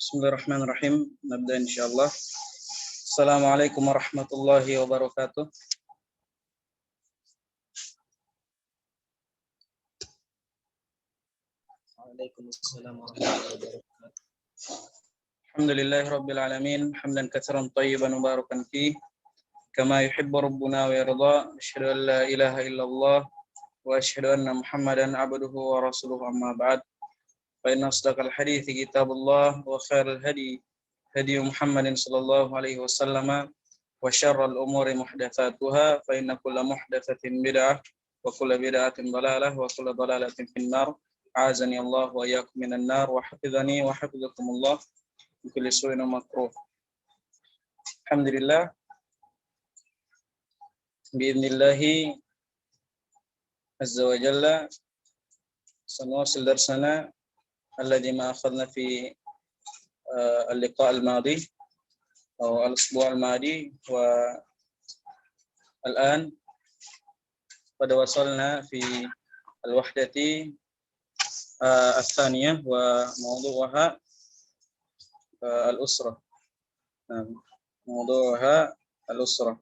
Bismillahirrahmanirrahim. Nabda insyaallah. Assalamualaikum warahmatullahi wabarakatuh. Waalaikumsalam warahmatullahi wabarakatuh. Alhamdulillahi rabbil alamin, hamdan katsiran thayyiban mubarakan fih, kama yuhibbu rabbuna wa yarda. Asyhadu an la ilaha illallah wa asyhadu anna Muhammadan abduhu wa rasuluhu, amma ba'd. Fa inna asdaqal hadithi kitabullah wa khairal hadi hadi Muhammadin sallallahu alaihi wasallam wa syarrul umuri muhdatsatuha fa inna kulla muhdatsatin bid'ah wa kulla bid'atin dhalalah wa kulla dhalalatin finnar. A'azani Allah wa iyyakum minan nar wa hafizani wa hafizakumullah min kulli su'in wa makruh. Alhamdulillah, bi'idnillahi azza wa jalla سنواصل درسنا الذي ما أخذنا في اللقاء الماضي أو الأسبوع الماضي، والآن قد وصلنا في الوحدة الثانية وموضوعها الأسرة. موضوعها الأسرة.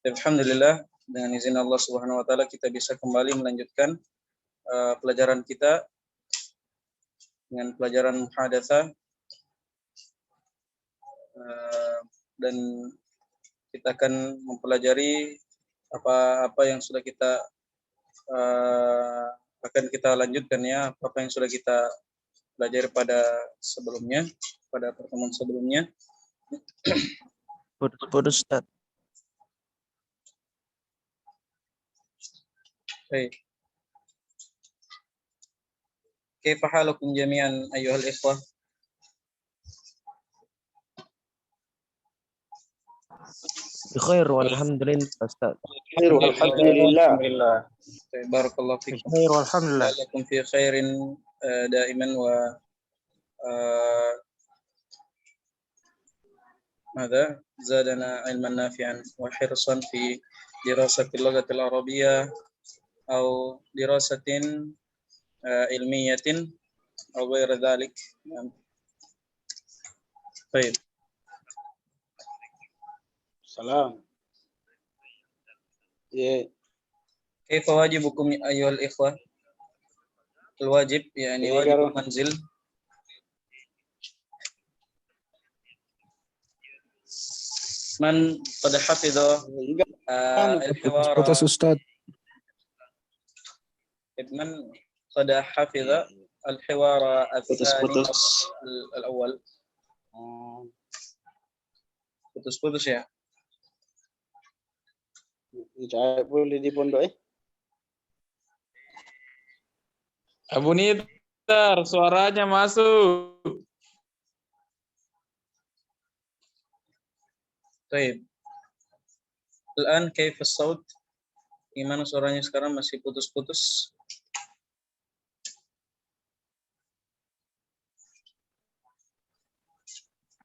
Alhamdulillah, dengan izin Allah Subhanahu wa taala kita bisa kembali melanjutkan pelajaran kita dengan pelajaran muhadatsah, dan kita akan mempelajari apa yang sudah kita akan kita lanjutkan, ya, apa yang sudah kita pelajari pada sebelumnya, pada pertemuan sebelumnya. Putus, Ustaz. Baik. Kaifa halukum jami'an ayyuhal ikhwah? Bikhair walhamdulillah, Ustaz. Khair walhamdulillah. Barakallahu fikum. Bikhair walhamdulillah. Lakum fi khairin daiman wa ماذا زادنا علما نافعا وحرصا في دراسة اللغة العربية أو دراسة علمية أو غير ذلك. طيب. Salam. كيف واجبكم أيها الإخوة؟ الواجب يعني واجب المنزل. من قد حفظ الحوار؟ Putus, Ustaz. من قد حفظ الحوار الثاني الأول؟ Putus-putus ya. Boleh di pondok Abu Nitar, suaranya masuk. Baik. Al-an kaif as-saut? Gimana suaranya sekarang, masih putus-putus?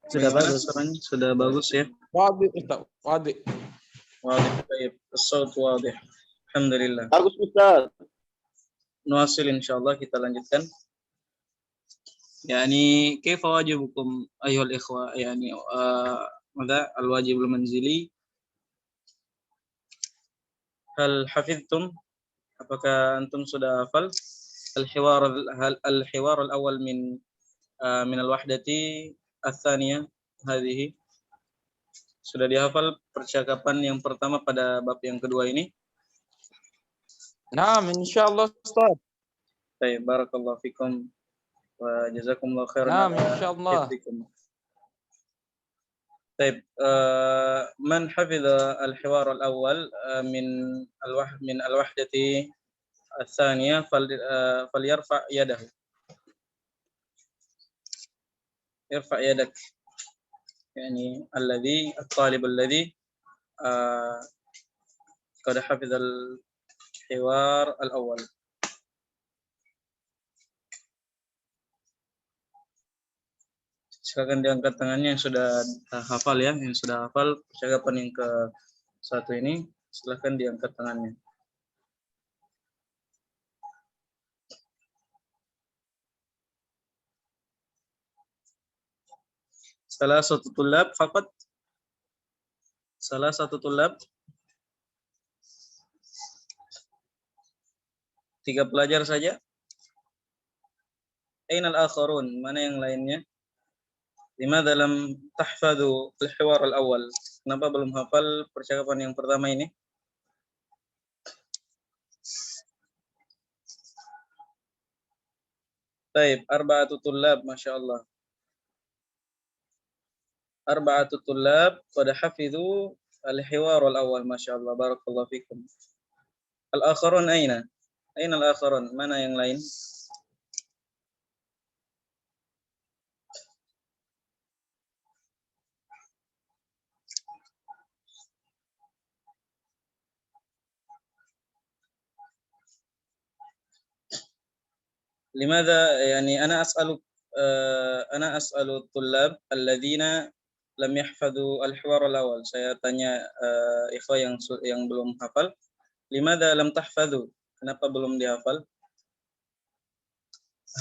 Sudah bagus suaranya? Sudah bagus ya? Wadih, Ustaz. Wadih. Wadih, baik. As-saut wadih. Alhamdulillah. Bagus, Ustaz. Nuasil insyaallah, kita lanjutkan. Yani kaifa wajibukum ayyuhal ikhwah, yani ماذا الواجب المنزلي؟ هل حفظتم؟ apakah antum sudah hafal الحوار الأول من الوحدة الثانية هذه? Sudah dihafal percakapan yang pertama pada bab yang kedua ini? Naam, insyaallah, Ustaz. Baik, barakallahu fikum wa jazakumullahu khairan. Naam, insyaallah. طيب، من حفظ الحوار الأول من الوحدة الثانية فليرفع يده. يرفع يدك، يعني الطالب الذي قد حفظ الحوار الأول. Silakan diangkat tangannya yang sudah hafal, ya, yang sudah hafal percakapan yang ke satu ini, silakan diangkat tangannya. Salah satu tulab faqat. Salah satu tulab. 3 pelajar saja. Ainal akharun? Mana yang lainnya? Limadha lam tahfadhu al-hiwar al-awwal? Kenapa belum hafal percakapan yang pertama ini? Baik, arba'atu tullab, masyaallah. Arba'atu tullab qad hafidhu al-hiwar al-awwal, masyaallah, barakallahu fikum. Al-akharun aina? Aina al-akharun? Mana yang lain? لماذا يعني أنا أسأل الطلاب الذين لم يحفظوا الحوار الأول. Saya tanya ikhwah yang belum hafal. لماذا لم تحفظوا? Kenapa belum dihafal?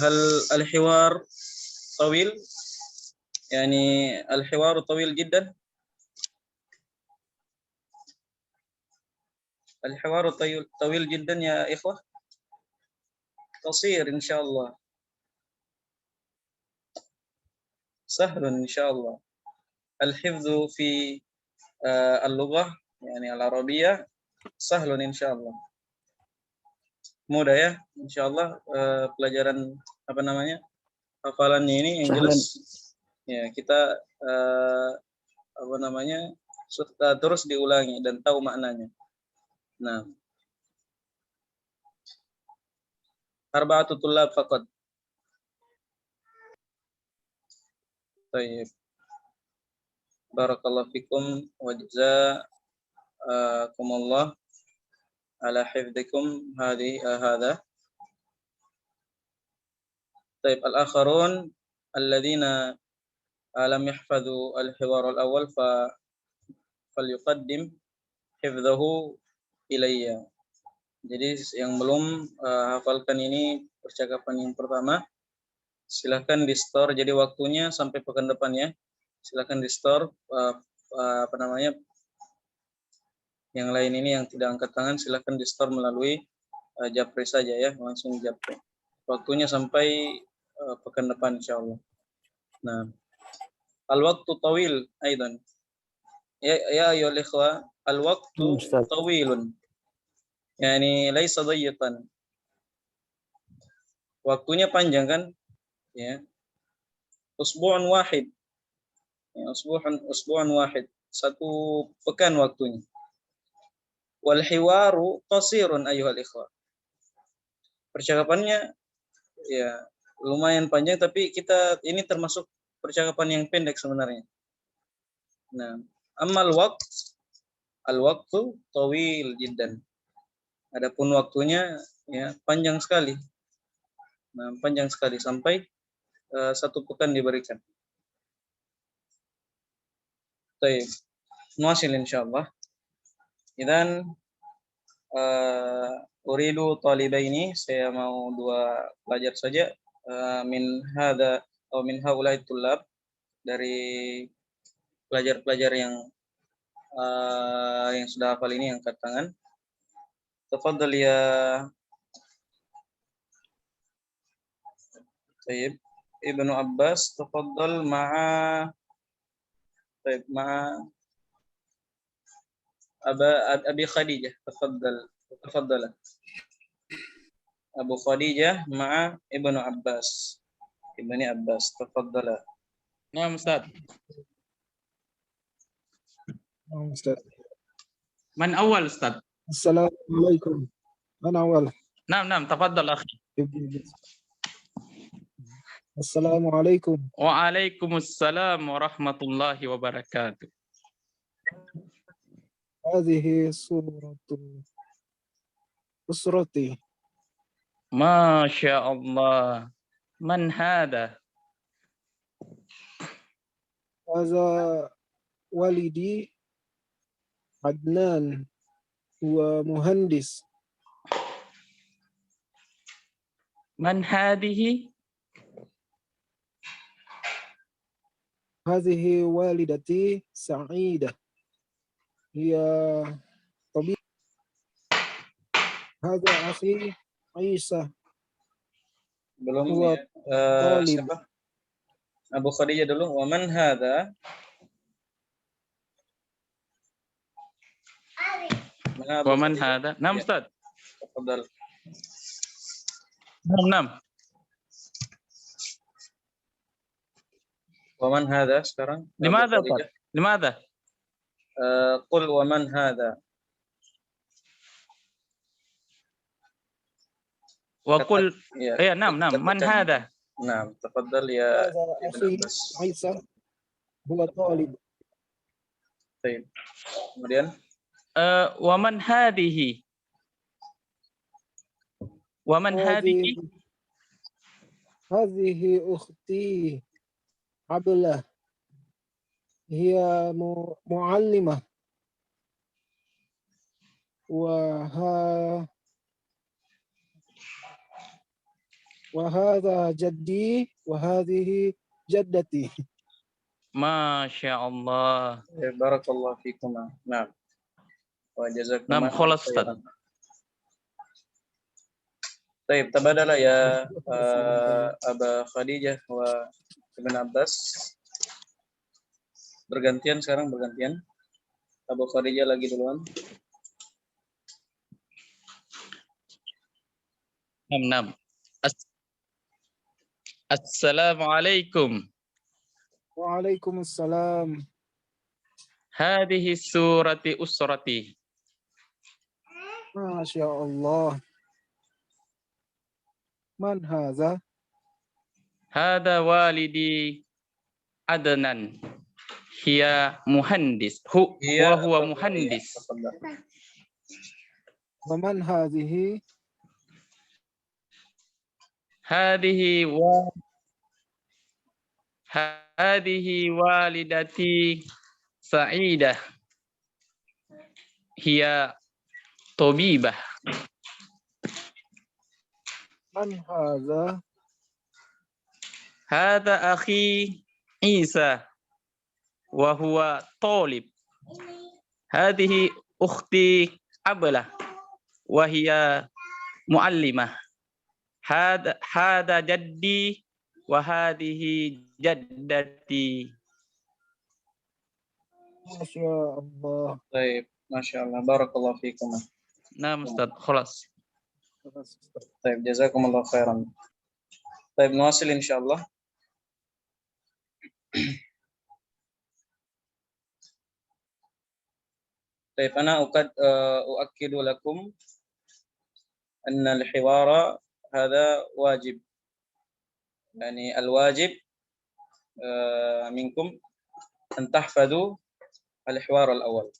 هل الحوار طويل؟ يعني الحوار طويل جدا. الحوار طويل جدا يا إخوة. قصير إن شاء الله. سهل إن شاء الله. الحفظ في اللغة يعني العربية سهل إن شاء الله. Mudah ya, insya Allah. Pelajaran apa namanya, hafalannya ini yang jelas ya, kita apa namanya, terus diulangi dan tahu maknanya. Nah, arba'atu tullab faqat. Baik, barakallahu fikum wa jazakumullah ala hifdzikum hadha. طيب الآخرون الذين لم يحفظوا الحوار الأول فليقدم حفظه إلي. Jadi yang belum hafalkan ini percakapan yang pertama, silahkan di store. Jadi waktunya sampai pekan depan ya. Silahkan di store apa namanya, yang lain ini yang tidak angkat tangan silahkan di store melalui Japri saja ya, langsung Japri. Waktunya sampai pekan depan insyaallah. Nah, al-waqtu tawil aidan. Ya ayyuhal ikhwa, al-waqtu tawilun. Yani laisa dayyiqan. Waktunya panjang kan? Ya. Usbu'un wahid. Ya, usbu'un wahid. Satu pekan waktunya. Wal hiwaru qasirun ayyuhal ikhwa. Percakapannya ya lumayan panjang, tapi kita ini termasuk percakapan yang pendek sebenarnya. Nah, ammal al-waqtu tawil jiddan. Adapun waktunya ya panjang sekali. Nah, panjang sekali sampai satu pekan diberikan. Baik. Nuasil insyaallah. Dan uridu talibaini, saya mau 2 pelajar saja min hada atau min haulai tulab, dari pelajar-pelajar yang sudah hafal ini angkat tangan. Tafadhal ya Tayyib Ibnu Abbas, tafadhal ma'a Abi Khadijah, tafadhal. Abu Khadijah ma'a Ibnu Abbas. Ibni Abbas, tafadhal. نعم أستاذ. أستاذ. من أول أستاذ؟ السلام عليكم. من أول؟ نعم تفضل أخي. السلام عليكم. وعليكم السلام ورحمة الله وبركاته. هذه صورة أسرتي. ما شاء الله. من هذا؟ هذا والدي عدنان، هو مهندس. من هذه؟ هذه والدتي سعيدة هي طبيب. هذا أخي عيسى Belum هو ya. طالب. Siapa? Abu Khadijah dulu. Wa man hadha? Mana Abu Wa man Khadijah? hada? Nam, Ya, Ustaz. tafadhal. Nam. Wa man hadha sekarang? Abu Limadha, Ustaz? Khadijah. Limadha? Qul wa man hadha? Wa qul, Ya, nam. Man katakan. hada? Nah, tafadhal ya هذا Ibn أخي Abbas. عيسى هو طالب. Baik. Kemudian Wa man hadhihi? Wa man hadhihi? هذه أختي عبلة هي معلمة. وهذا جدي وهذه جدتي. Masya Allah. barakallahu fikum. Nah. Wa jazakumullah Nam, khalas, Ustaz. khairan. Baik, tabadalah ya Aba Khadijah wa Ibn Abbas. Bergantian sekarang, bergantian. Abu Khadijah lagi duluan. Nam. Assalamualaikum. Waalaikumsalam. Hadhihi surati usrati. Masya Allah. Man hadha? Hada walidi Adnan. Hiya muhandis. Wa huwa muhandis. Wa man hadhihi? Hadhihi walidati Sa'idah. Hiya tabibah. Man hadha? Hada akhi Isa wa huwa talib. Hadhihi ukhti Ablah wa hiya muallimah. Hada jaddi wa hadhihi jaddati. Masya Allah. Baik, Masya Allah. Barakallahu fikum. Nah, Ustaz, khalas. Baik, jazakumullah khairan. Baik, nuwasil insyaallah. Baik, ana uakkidu lakum anna al-hiwara hadha wajib. Yani al-wajib minkum an tahfadhu al-hiwar al-awwal.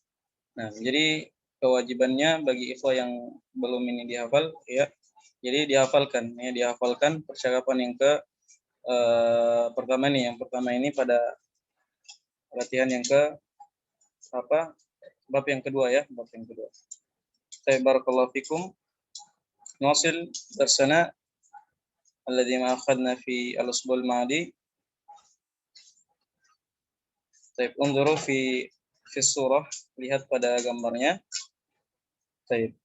Nah, jadi kewajibannya bagi ikhwah yang belum ini dihafal ya. Jadi dihafalkan ya, dihafalkan percakapan yang pertama nih, yang pertama ini pada latihan yang bab yang kedua ya, bab yang kedua. Barakallahu fikum. Nasil darsana alladhi ma akhadna fi al-usbu' al-madi. Baik, unzuru fi surah, lihat pada gambarnya. Baik.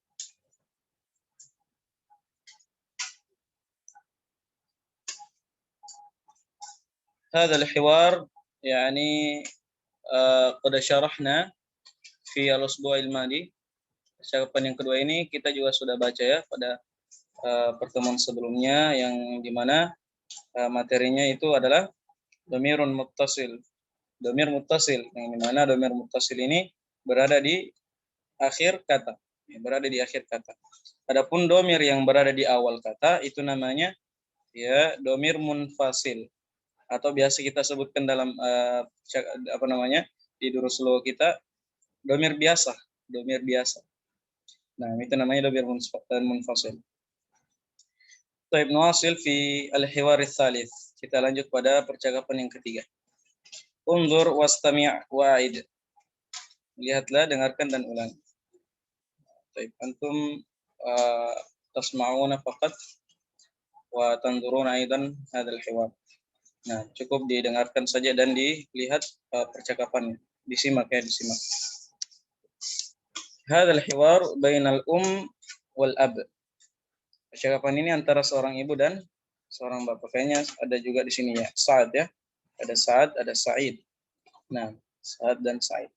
هذا الحوار يعني قد شرحنا في الأسبوع الماضي. Percakapan yang kedua ini kita juga sudah baca ya pada pertemuan sebelumnya, yang dimana materinya itu adalah dhamirun muttasil. Dhamir muttasil, yang dimana dhamir muttasil ini berada di akhir kata, berada di akhir kata. Adapun dhamir yang berada di awal kata itu namanya ya dhamir munfasil, atau biasa kita sebutkan dalam di durus lugha kita dhamir biasa, dhamir biasa. Nah, itu namanya dhamir munfasil. Baik, nuwasil fi al-hiwar ats-tsalits. Kita lanjut pada percakapan yang ketiga. Unzur wastami' wa'id. Lihatlah, dengarkan dan ulang. Baik, antum tasma'una faqat wa tanzuruna aidan hadzal hiwar. Nah, cukup didengarkan saja dan dilihat percakapannya. Disimak ya, disimak. Hadzal hiwar bainal wal ab. Percakapan ini antara seorang ibu dan seorang bapak. Kayaknya ada juga di sini ya, Sa'ad ya. Ada Sa'ad, ada Sa'id. Nah, Sa'ad dan Sa'id.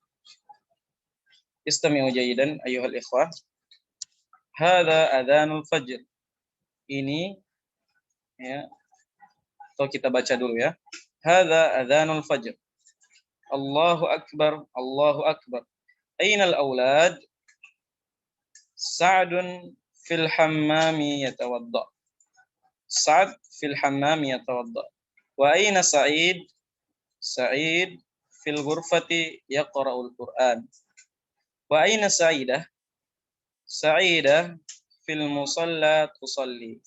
Istami'u jayidan ayyuhal ikhwah. Hadza adzanul fajr. Ini ya, atau kita baca dulu ya. Hadza adzanul fajr. Allahu akbar, Allahu akbar. Ainal aulad? Sa'dun fil hammami yatawadda. Sa'd fil hammami yatawadda. Wa aina Sa'id? Sa'id fil ghurfati yaqra'ul Qur'an. Wa aina Sa'idah? Sa'idah fil musalla tusalli.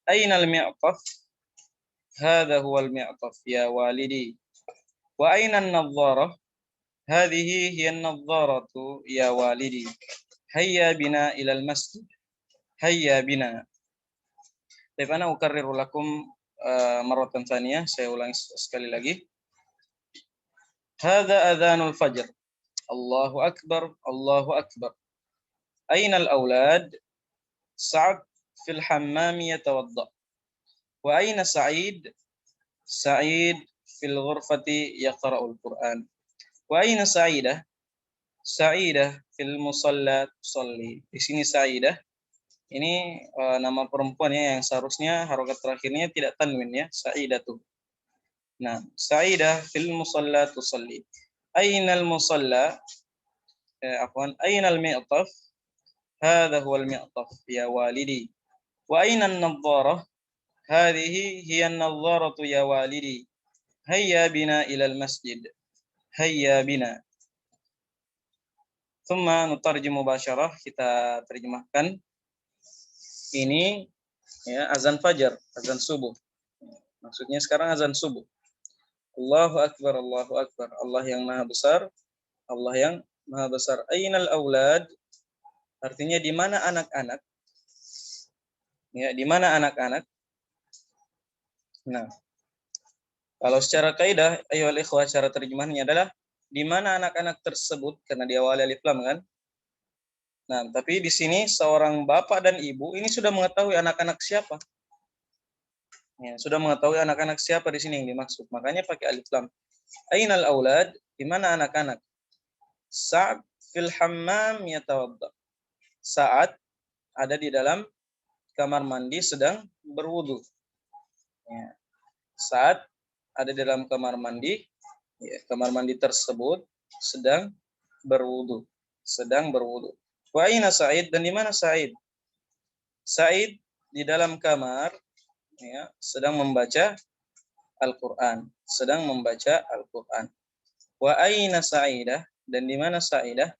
Aina al-mi'taf? Hadha huwa al-mi'taf ya walidi. Wa aina an-nadhdharah? Hadhihi hiya an-nadhdharatu ya walidi. Hayya bina ila al-masjid. Hayya bina. Baik, ana ukarriru lakum marratan tsaniyah. Saya ulangi sekali lagi. Hadza adzanul fajr. Allahu akbar, Allahu akbar. Aina al-aulad? Sa'd fil hammam yatawadda. Wa aina Sa'id? Sa'id fil ghurfati yaqra'ul Qur'an. Wa aina Sa'idah? Sa'idah fil musalla tusalli. Di sini Sa'idah ini nama perempuan ya, yang seharusnya harokat terakhirnya tidak tanwin ya, Sa'idatu. Nah, Sa'idah fil musalla tusalli. Ainal musalla? Ainal mi'taf? Hadha huwa al-mi'taf ya walidi. Wa aina an-nadhdharah? Hadhihi hiya an-nadhdharatu ya walidi. Hayya bina ila al-masjid. Hayya bina. Thumma nutarjimu mubasyarah, kita terjemahkan. Ini ya, azan fajar, azan subuh. Maksudnya sekarang azan subuh. Allahu akbar, Allahu akbar. Allah yang maha besar, Allah yang maha besar. Ainal aulad? Artinya di mana anak-anak? Ya, di mana anak-anak? Nah, kalau secara kaidah, ayyuhal ikhwah, cara terjemahnya adalah di mana anak-anak tersebut, karena diawali alif lam kan? Nah, tapi di sini seorang bapak dan ibu ini sudah mengetahui anak-anak siapa. Ya, sudah mengetahui anak-anak siapa di sini yang dimaksud. Makanya pakai alif lam. Ainal aulad? Di mana anak-anak? Sa'd fil hammam yatawadda. Sa'ad ada di dalam kamar mandi sedang berwudu. Ya. Sa'ad ada di dalam kamar mandi. Ya, kamar mandi tersebut sedang berwudu. Sedang berwudu. Wa aina Sa'id? Dan di mana Sa'id? Sa'id di dalam kamar ya, sedang membaca Al-Qur'an, sedang membaca Al-Qur'an. Wa aina Sa'idah? Dan di mana Sa'idah?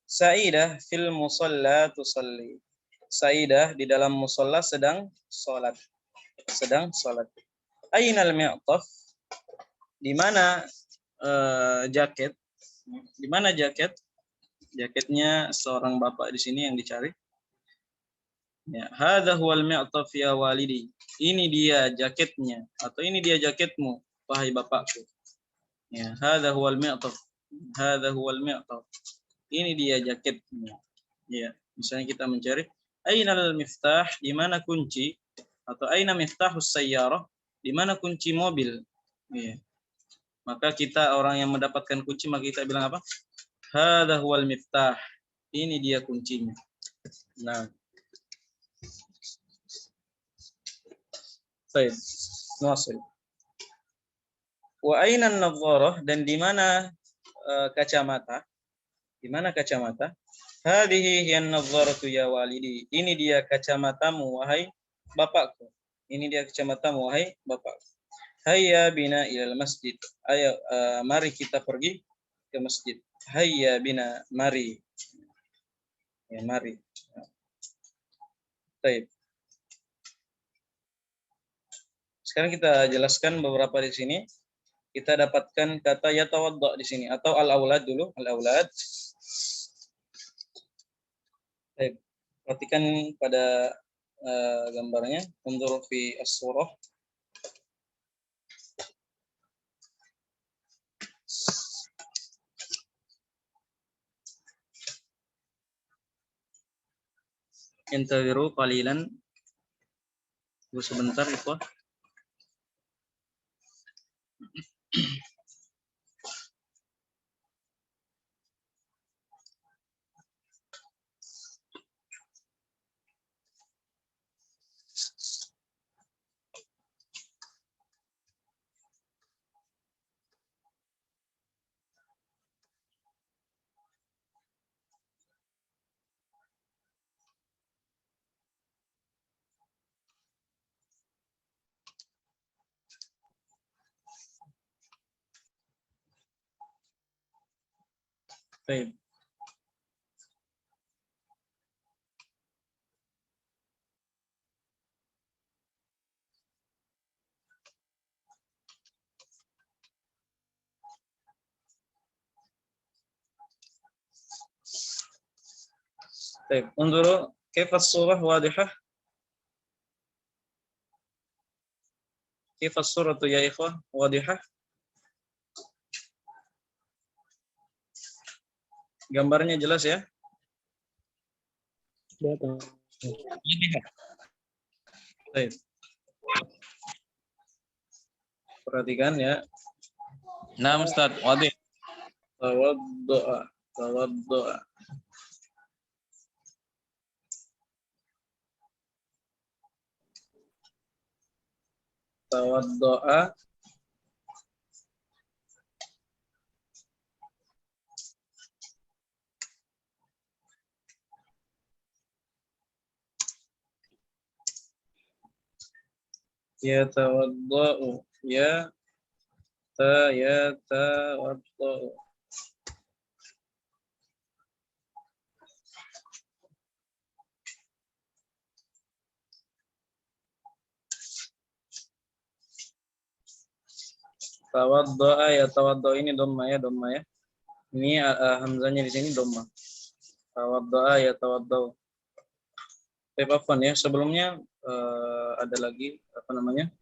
Sa'idah fil musalla tusalli. Sa'idah di dalam musalla sedang salat. Sedang salat. Ainal mi'taf? Di mana jaket? Di mana jaket? Jaketnya seorang bapak di sini yang dicari. Ya, hadza huwal mi'taf ya walidi. Ini dia jaketnya atau ini dia jaketmu wahai bapakku. Ya, hadza huwal mi'taf. Hadza huwal mi'taf. Ini dia jaketnya. Ya, misalnya kita mencari ainal miftah, di mana kunci, atau aina miftahus sayyarah, di mana kunci mobil. Ya. Maka kita orang yang mendapatkan kunci maka kita bilang apa? Hadza huwal miftah. Ini dia kuncinya. Nah. Baik. Nasil. Wa aina an-nadhdharah? Dan di mana kacamata? Di mana kacamata? Hadhihi hiya an-nadhdharatu ya walidi. Ini dia kacamatamu wahai bapakku. Ini dia kacamatamu wahai bapakku. Hayya bina ilal masjid. Ayo mari kita pergi ke masjid. Hayya bina, mari. Ya, mari. Baik. Sekarang kita jelaskan beberapa di sini. Kita dapatkan kata yatawadda di sini atau al-aulad dulu, al-aulad. Baik. Perhatikan pada gambarnya. Unzur fi as-surah. Intaziru qalilan. Tunggu sebentar, ikhwah. Baik. طيب انظروا كيف الصورة واضحة. كيف الصورة يا إخوة واضحة. Gambarnya jelas ya. Baik. Perhatikan ya. Nah, Ustaz, wadih. Tawaddu'a, tawaddu'a. Tawaddu'a. Ya tawadda'u. Ya tawadda'u. Tawaddu'a ya tawaddu'u, ini dhamma ya, dhamma ya. Ini hamzanya di sini dhamma. Tawaddu'a ya tawaddu'u. Tapi afwan ya, sebelumnya ada lagi apa namanya?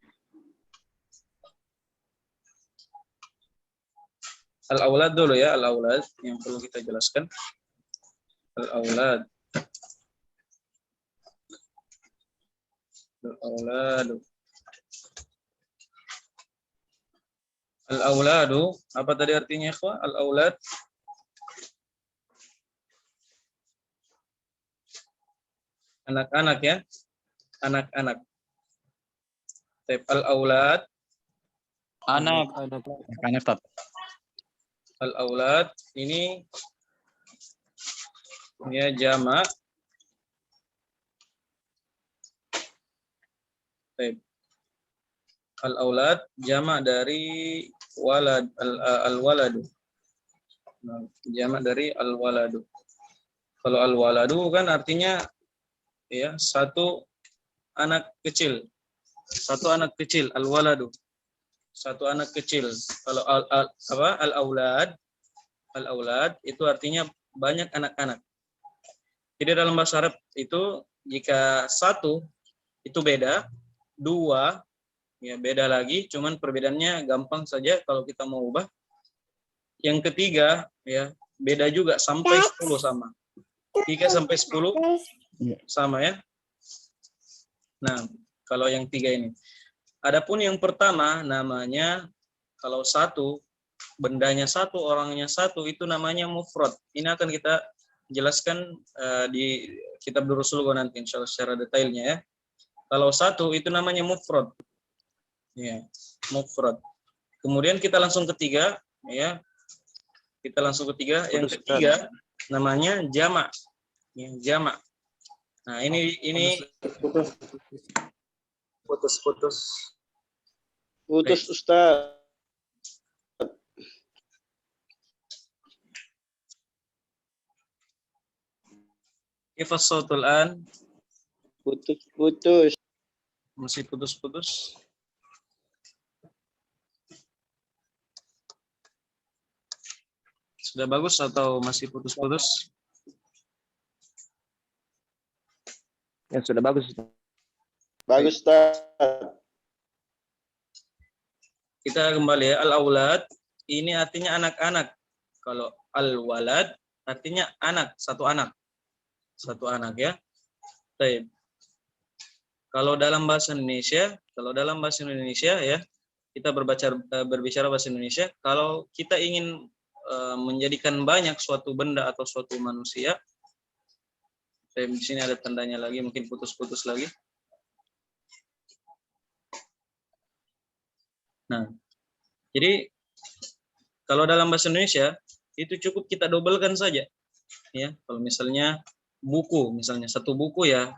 Al-aulad dulu ya, al-aulad yang perlu kita jelaskan. Al-aulad. Al-aulad. Al-auladu, apa tadi artinya, ikhwah? Al-aulad. Anak-anak ya. Anak-anak. Al-aulad. Anak. Ustaz. Al-aulad ini ya jamak. Al-aulad jamak dari walad, al-waladu. Jamak dari al-waladu. Kalau al-waladu kan artinya ya satu anak kecil. Satu anak kecil, al-waladu. Satu anak kecil. Kalau al-aulad, al-aulad itu artinya banyak anak-anak. Jadi dalam bahasa Arab itu jika satu itu beda, dua ya beda lagi, cuman perbedaannya gampang saja kalau kita mau ubah. Yang ketiga ya beda juga sampai 10 sama. 3 sampai 10 sama ya. Nah, kalau yang tiga ini. Adapun yang pertama namanya kalau satu, bendanya satu, orangnya satu, itu namanya mufrad. Ini akan kita jelaskan di kitab Durrus Lughah nanti insyaallah secara detailnya ya. Kalau satu itu namanya mufrad. Ya, mufrad. Kemudian kita langsung ketiga ya. Kita langsung ketiga, yang ketiga namanya jamak. Ya, jamak. Nah, ini putus Ustaz. Kifas sautul an. Putus. Masih putus-putus. Sudah bagus atau masih putus-putus? Ya sudah bagus. Bagus, Ustaz. Kita kembali ya, al-aulad ini artinya anak-anak. Kalau al-walad artinya anak, satu anak. Satu anak ya. Baik. Kalau dalam bahasa Indonesia ya, kita berbicara bahasa Indonesia, kalau kita ingin menjadikan banyak suatu benda atau suatu manusia, di sini ada tandanya lagi, mungkin putus-putus lagi. Nah, jadi kalau dalam bahasa Indonesia itu cukup kita dobelkan saja, ya. Kalau misalnya buku, misalnya satu buku ya,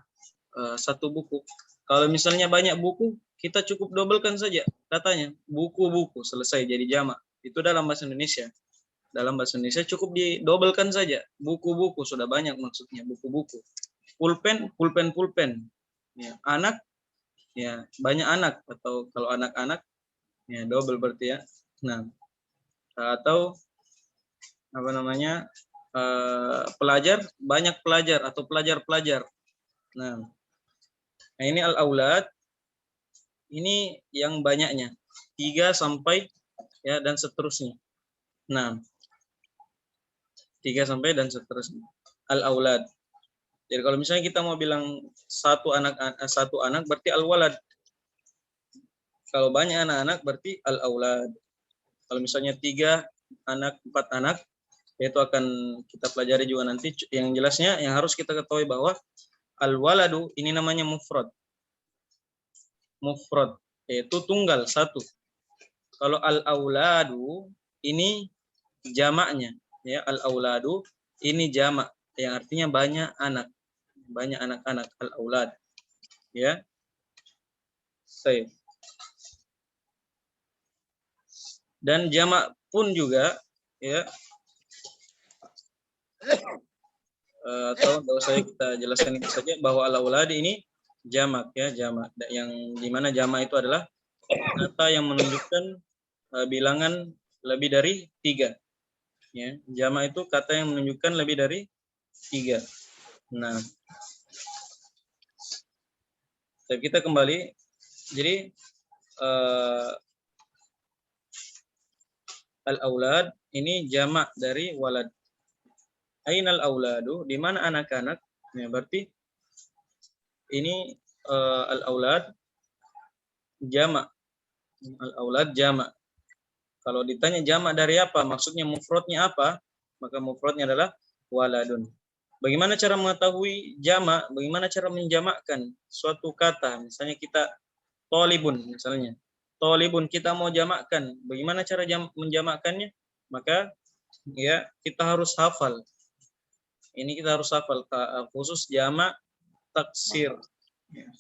satu buku. Kalau misalnya banyak buku, kita cukup dobelkan saja katanya, buku-buku, selesai jadi jamak. Itu dalam bahasa Indonesia. Dalam bahasa Indonesia cukup didobelkan saja, buku-buku, sudah banyak maksudnya, buku-buku. Pulpen, pulpen. Ya, anak, ya banyak anak, atau kalau anak-anak, ya double berarti ya. Nah, atau apa namanya, pelajar, banyak pelajar atau pelajar-pelajar. Nah, ini al-aulad, ini yang banyaknya 3 sampai ya dan seterusnya. Nah, 3 sampai dan seterusnya. Al-aulad. Jadi kalau misalnya kita mau bilang satu anak berarti al-walad. Kalau banyak anak-anak berarti al-aulad. Kalau misalnya 3 anak, 4 anak, itu akan kita pelajari juga nanti. Yang jelasnya yang harus kita ketahui bahwa al-waladu ini namanya mufrad. Mufrad yaitu tunggal, satu. Kalau al-auladu ini jamaknya, ya, al-auladu ini jamak yang artinya banyak anak. Banyak anak-anak, al-aulad. Ya. Baik. Dan jamak pun juga, ya. Atau tidak usah kita jelaskan itu saja bahwa al-aulad ini jamak, ya, jamak, yang dimana jamak itu adalah kata yang menunjukkan bilangan lebih dari 3, ya. Jamak itu kata yang menunjukkan lebih dari 3. Nah, kita kembali. Jadi al-aulad ini jamak dari walad. Ainal auladu, di mana anak-anak? Ya, berarti ini al-aulad jamak. Al-aulad jamak. Kalau ditanya jamak dari apa, maksudnya mufradnya apa? Maka mufradnya adalah waladun. Bagaimana cara mengetahui jamak? Bagaimana cara menjamakkan suatu kata? Misalnya kita tolibun, misalnya. Tolibun kita mau jamakkan. Bagaimana cara menjamakkannya? Maka ya kita harus hafal. Ini kita harus hafal, khusus jamak taksir.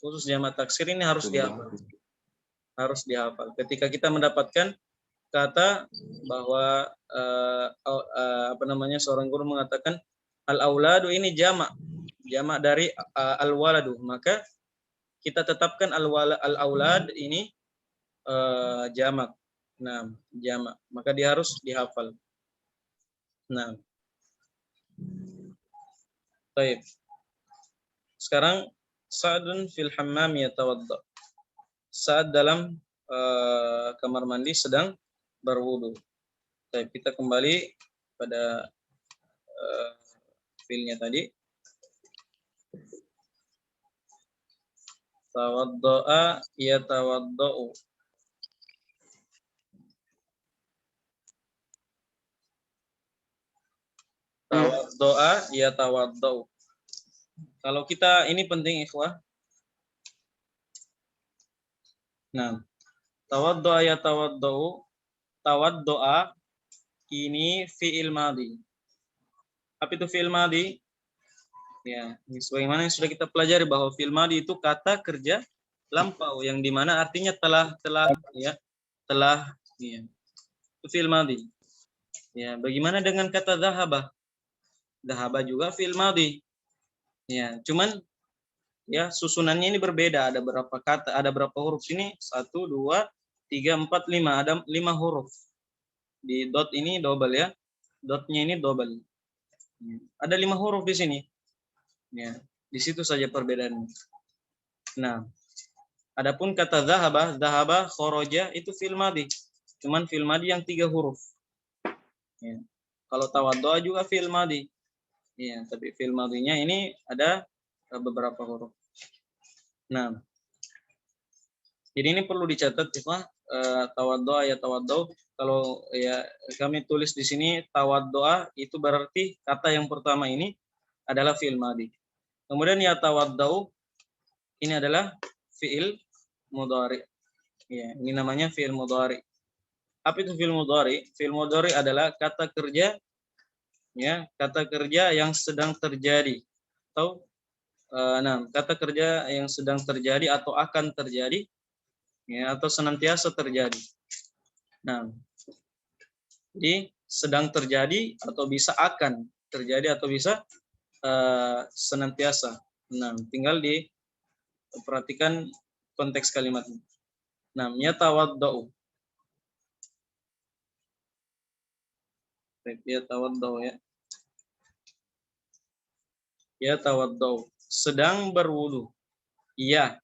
Khusus jamak taksir ini harus dihafal. Harus dihafal. Ketika kita mendapatkan kata bahwa seorang guru mengatakan al-auladu ini jamak dari al-waladu, maka kita tetapkan al-aulad ini jamak. Nah, jamak. Maka dia harus dihafal. Nah. Baik. Sekarang Sa'dun fil hammam yatawadda. Saat dalam kamar mandi sedang berwudu. Baik, kita kembali pada filnya tadi. Tawadda'a yatawadda'u. Tawadda'a yatawadda'u. Kalau kita, ini penting ikhwah. Nah, tawadda'a yatawadda'u. Tawadda'a ini fi'il madhi. Apa itu fi'il madhi? Ya, sebagaimana yang sudah kita pelajari bahwa fi'il madhi itu kata kerja lampau yang dimana artinya telah ya. Itu fi'il madhi. Ya, bagaimana dengan kata dhahaba? Dhahaba juga fi'il madhi. Ya, cuman ya susunannya ini berbeda. Ada berapa kata, ada berapa huruf ini? 1, 2, 3, 4, 5. Ada 5 huruf. Di dot ini double ya. Dotnya ini double. Ada 5 huruf di sini. Ya, di situ saja perbedaannya. Nah, adapun kata dhahaba, kharaja itu fi'il madhi. Cuman fi'il madhi yang 3 huruf. Ya. Kalau tawaddu'a juga fi'il madhi. Ya, tapi fi'il madhinya ini ada beberapa huruf. Nah, jadi ini perlu dicatat, tawaddoa ya tawaddau. Kalau ya kami tulis di sini tawaddoa itu berarti kata yang pertama ini adalah fi'il madhi. Kemudian ya tawaddau ini adalah fi'il mudhari. Ya, ini namanya fi'il mudhari. Apa itu fi'il mudhari? Fi'il mudhari adalah kata kerja, ya, kata kerja yang sedang terjadi atau kata kerja yang sedang terjadi atau akan terjadi, ya, atau senantiasa terjadi. Nah, jadi sedang terjadi atau bisa akan terjadi atau bisa senantiasa. Nah, tinggal diperhatikan konteks kalimatnya. Nah, yatawaddau. Yatawaddau ya. Yatawaddau. Sedang berwudu. Iya.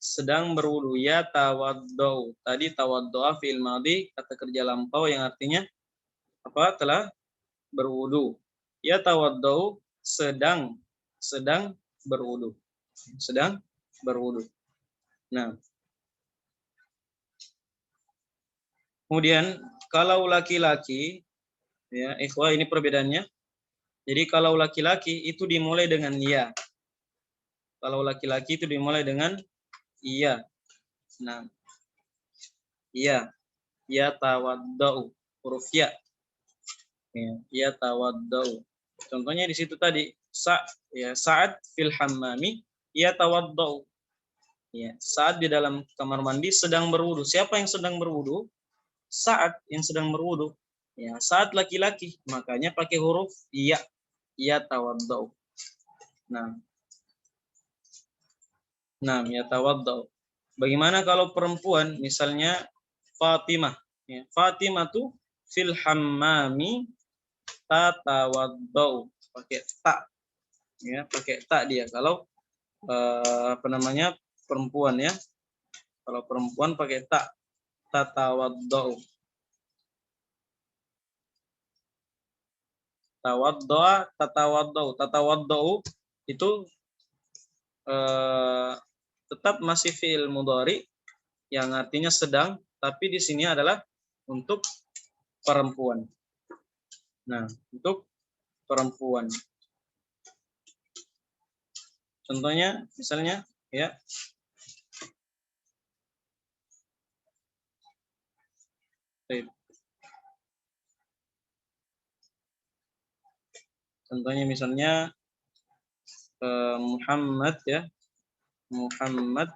Sedang berwudu. Yatawaddau. Tadi tawaddoa fi'il madhi, kata kerja lampau yang artinya apa? Telah berwudu. Yatawaddau sedang berwudu. Sedang berwudu. Nah, kemudian kalau laki-laki, ya, ikhwah, ini perbedaannya. Jadi kalau laki-laki itu dimulai dengan ya. Kalau laki-laki itu dimulai dengan iya. Nah, iya. Ya tawaddau, huruf ya. Ya tawaddau. Contohnya di situ tadi, saat fil hammami ya tawaddau. Ya, saat di dalam kamar mandi sedang berwudu. Siapa yang sedang berwudu? Saat yang sedang berwudu. Ya, saat laki-laki, makanya pakai huruf iya. Ya tawaddau. Nah, ya tawaddau. Bagaimana kalau perempuan, misalnya Fatimah? Ya, Fatimah tuh fil hammami tatawaddau. Pakai ta. Ya, pakai ta dia. Kalau perempuan ya. Kalau perempuan pakai ta. Tatawaddau. Tawaddoa, tatawaddau. Tatawaddau itu tetap masih fi'il mudhari yang artinya sedang, tapi di sini adalah untuk perempuan. Nah, untuk perempuan. Contohnya misalnya ya. Contohnya misalnya Muhammad ya. Muhammad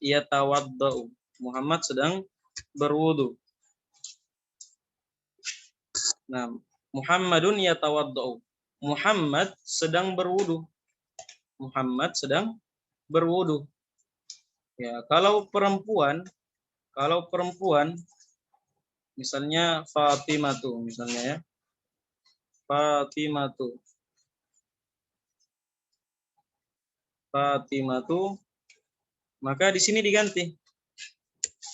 yatawaddau. Muhammad sedang berwudu. Nah, Muhammadun yatawaddau. Muhammad sedang berwudu. Muhammad sedang berwudu. Ya, kalau perempuan misalnya Fatimatu misalnya ya. Fatimatu, maka di sini diganti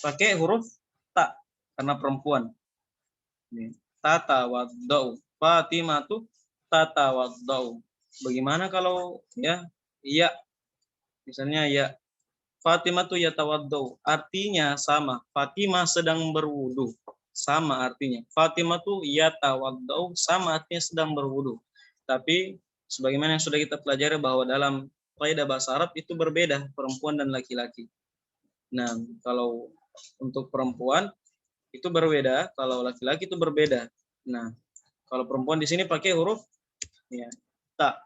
pakai huruf ta karena perempuan. Tatawaddau. Fatimatu tatawaddau. Bagaimana kalau ya iya, misalnya ya Fatimatu yatawaddau, artinya sama. Fatimah sedang berwudu, sama artinya. Fatimatu yatawaddau, sama artinya sedang berwudu. Tapi sebagaimana yang sudah kita pelajari bahwa dalam kaidah bahasa Arab itu berbeda perempuan dan laki-laki. Nah, kalau untuk perempuan itu berbeda, kalau laki-laki itu berbeda. Nah, kalau perempuan di sini pakai huruf ya ta.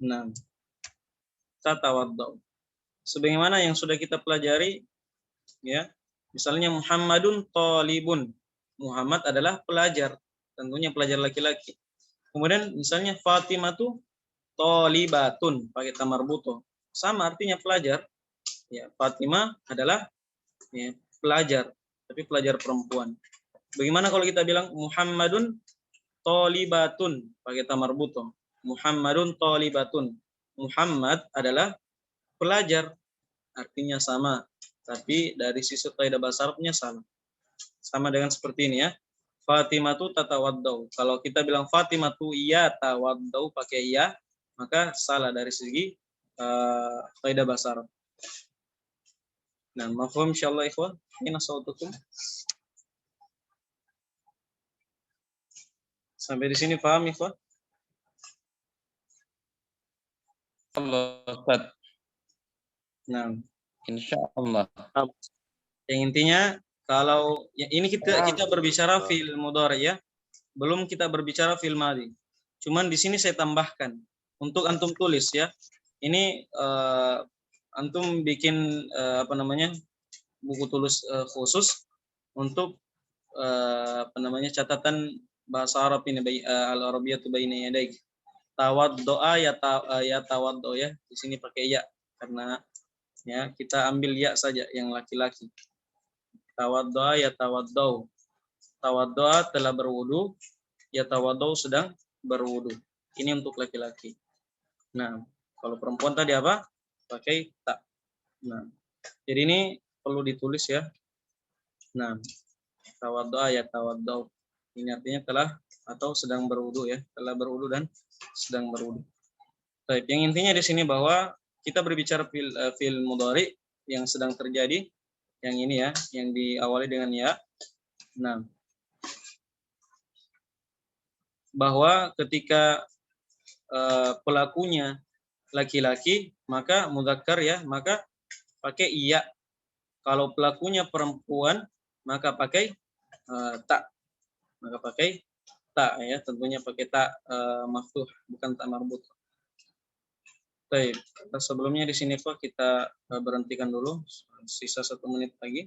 Nah, tatawaddau. Sebagaimana yang sudah kita pelajari ya. Misalnya Muhammadun thalibun. Muhammad adalah pelajar, tentunya pelajar laki-laki. Kemudian misalnya Fatimatu thalibatun pakai ta marbutoh. Sama artinya pelajar. Ya, Fatimah adalah ya, pelajar, tapi pelajar perempuan. Bagaimana kalau kita bilang Muhammadun thalibatun pakai ta marbutoh. Muhammadun thalibatun. Muhammad adalah pelajar, artinya sama. Tapi dari sisi kaidah bahasa Arabnya salah. Sama dengan seperti ini ya. Fatimatu tatawaddau. Kalau kita bilang Fatimatu iya tawaddau pakai iya, maka salah dari segi kaidah bahasa Arab. Nah, mafhum insyaallah ikhwan. Ini sautukum. Sampai di sini paham ikhwan? Allah Ustaz. Nah, Insyaallah. yang intinya kalau ya, ini kita berbicara fil mudhari ya. Belum kita berbicara fil madhi. Cuman di sini saya tambahkan untuk antum tulis ya. Ini antum bikin buku tulis khusus untuk catatan bahasa Arab ini al-Arabiyyatu baina yadaik. Tawaddoa ya tawaddo ya. Di sini pakai ya karena ya kita ambil ya saja yang laki-laki. Tawaddoa ya tawaddau. Tawaddoa telah berwudu, ya tawaddau sedang berwudu. Ini untuk laki-laki. Nah, kalau perempuan tadi apa? Pakai tak. Nah, jadi ini perlu ditulis ya. Nah, tawaddoa ya tawaddau. Ini artinya telah atau sedang berwudu ya, telah berwudu dan sedang berwudu. Baik, yang intinya di sini bahwa kita berbicara fil mudhari yang sedang terjadi, yang ini ya, yang diawali dengan ya. Nah, bahwa ketika pelakunya laki-laki maka mudzakkar ya, maka pakai iya. Kalau pelakunya perempuan maka pakai tak. Maka pakai tak ya, tentunya pakai tak maftuh bukan tak marbut. Baik, sebelumnya di sini Pak kita berhentikan dulu, sisa 1 menit lagi.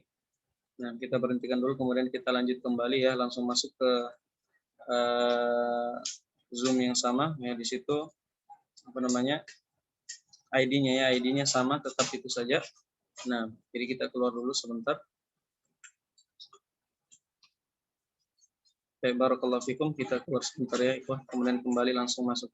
Nah, kita berhentikan dulu, kemudian kita lanjut kembali ya, langsung masuk ke Zoom yang sama ya. Di situ ID-nya ya, ID-nya sama, tetap itu saja. Nah, jadi kita keluar dulu sebentar. Baik, barakallahu fikum, kita keluar sebentar ya, kemudian kembali langsung masuk.